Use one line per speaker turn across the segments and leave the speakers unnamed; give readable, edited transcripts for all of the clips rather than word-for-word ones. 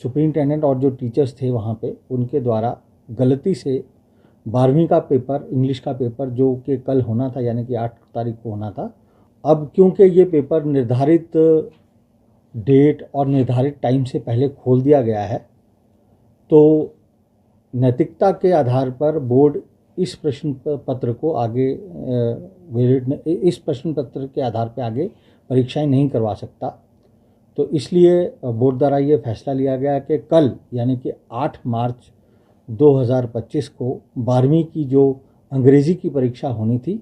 Superintendent और जो teachers थे वहाँ पे उनके द्वारा गलती से 12वीं का पेपर, इंग्लिश का पेपर जो कि कल होना था यानी कि 8 तारीख को होना था, अब क्योंकि ये पेपर निर्धारित डेट और निर्धारित टाइम से पहले खोल दिया गया है, तो नैतिकता के आधार पर बोर्ड इस प्रश्न पत्र को आगे इस प्रश्न पत्र के आधार पर आगे परीक्षाएं नहीं करवा सकता। तो इसलिए बोर्ड द्वारा ये फैसला लिया गया कि कल यानी कि 8 मार्च 2025 को 12वीं की जो अंग्रेज़ी की परीक्षा होनी थी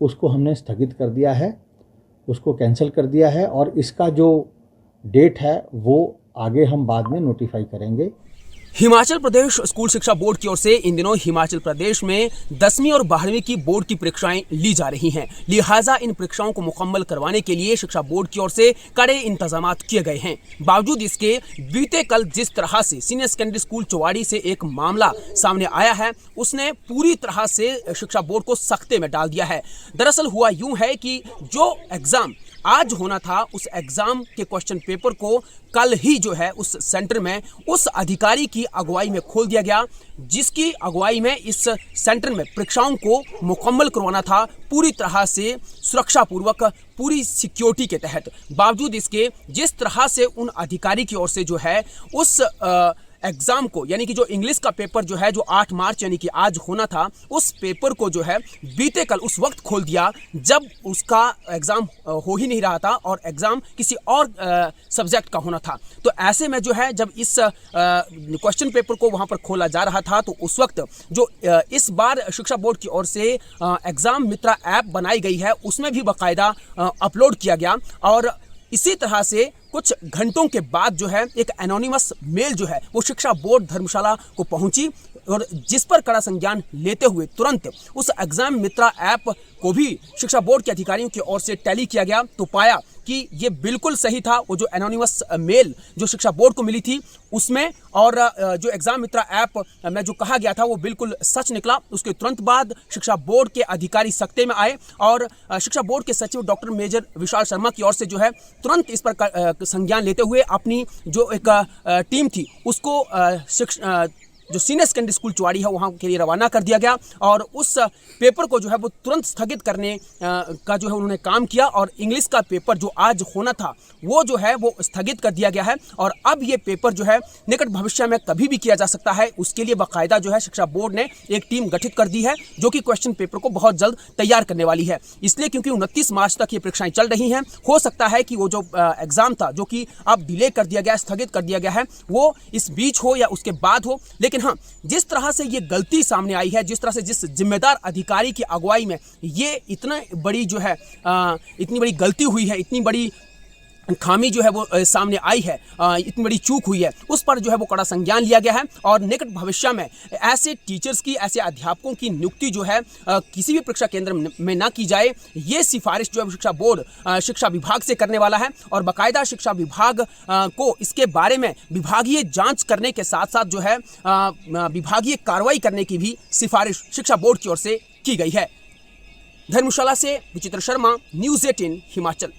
उसको हमने स्थगित कर दिया है, उसको कैंसिल कर दिया है और इसका जो डेट है वो आगे हम बाद में नोटिफाई करेंगे।
हिमाचल प्रदेश स्कूल शिक्षा बोर्ड की ओर से इन दिनों हिमाचल प्रदेश में 10वीं और 12वीं की बोर्ड की परीक्षाएं ली जा रही हैं। लिहाजा इन परीक्षाओं को मुकम्मल करवाने के लिए शिक्षा बोर्ड की ओर से कड़े इंतजाम किए गए हैं। बावजूद इसके बीते कल जिस तरह से सीनियर सेकेंडरी स्कूल चौवाड़ी से एक मामला सामने आया है, उसने पूरी तरह से शिक्षा बोर्ड को सख्ते में डाल दिया है। दरअसल हुआ यूं है कि जो एग्जाम आज होना था उस एग्जाम के क्वेश्चन पेपर को कल ही जो है उस सेंटर में उस अधिकारी की अगुवाई में खोल दिया गया, जिसकी अगुवाई में इस सेंटर में परीक्षाओं को मुकम्मल करवाना था पूरी तरह से सुरक्षा पूर्वक, पूरी सिक्योरिटी के तहत। बावजूद इसके जिस तरह से उन अधिकारी की ओर से जो है उस एग्जाम को यानी कि जो इंग्लिश का पेपर जो है जो 8 मार्च यानी कि आज होना था, उस पेपर को जो है बीते कल उस वक्त खोल दिया जब उसका एग्जाम हो ही नहीं रहा था और एग्जाम किसी और सब्जेक्ट का होना था। तो ऐसे में जो है जब इस क्वेश्चन पेपर को वहां पर खोला जा रहा था तो उस वक्त जो इस बार शिक्षा बोर्ड की ओर से एग्जाम मित्रा ऐप बनाई गई है उसमें भी बाकायदा अपलोड किया गया और इसी तरह से कुछ घंटों के बाद जो है एक एनोनिमस मेल जो है वो शिक्षा बोर्ड धर्मशाला को पहुंची और जिस पर कड़ा संज्ञान लेते हुए तुरंत उस एग्जाम मित्रा ऐप को भी शिक्षा बोर्ड के अधिकारियों की ओर से टैली किया गया। तो पाया कि ये बिल्कुल सही था, वो जो एनोनिमस मेल जो शिक्षा बोर्ड को मिली थी उसमें और जो एग्जाम मित्रा ऐप में जो कहा गया था वो बिल्कुल सच निकला। उसके तुरंत बाद शिक्षा बोर्ड के अधिकारी सख्ते में आए और शिक्षा बोर्ड के सचिव डॉक्टर मेजर विशाल शर्मा की ओर से जो है तुरंत इस पर संज्ञान लेते हुए अपनी जो एक टीम थी उसको जो सीनियर सेकेंडरी स्कूल चौवाड़ी है वहाँ के लिए रवाना कर दिया गया और उस पेपर को जो है वो तुरंत स्थगित करने का जो है उन्होंने काम किया और इंग्लिश का पेपर जो आज होना था वो जो है वो स्थगित कर दिया गया है और अब ये पेपर जो है निकट भविष्य में कभी भी किया जा सकता है। उसके लिए बाकायदा जो है शिक्षा बोर्ड ने एक टीम गठित कर दी है जो कि क्वेश्चन पेपर को बहुत जल्द तैयार करने वाली है। इसलिए क्योंकि 29 मार्च तक ये परीक्षाएं चल रही हैं, हो सकता है कि वो जो एग्जाम था जो कि अब डिले कर दिया गया, स्थगित कर दिया गया है, वो इस बीच हो या उसके बाद हो। लेकिन हाँ, जिस तरह से ये गलती सामने आई है, जिस तरह से जिस जिम्मेदार अधिकारी की अगुवाई में ये इतना बड़ी जो है इतनी बड़ी गलती हुई है, इतनी बड़ी खामी जो है वो सामने आई है, इतनी बड़ी चूक हुई है, उस पर जो है वो कड़ा संज्ञान लिया गया है और निकट भविष्य में ऐसे टीचर्स की, ऐसे अध्यापकों की नियुक्ति जो है किसी भी परीक्षा केंद्र में ना की जाए, ये सिफारिश जो है शिक्षा बोर्ड शिक्षा विभाग से करने वाला है और बाकायदा शिक्षा विभाग को इसके बारे में विभागीय जांच करने के साथ साथ जो है विभागीय कार्रवाई करने की भी सिफारिश शिक्षा बोर्ड की ओर से की गई है। धर्मशाला से विचित्र शर्मा, न्यूज़ 18 हिमाचल।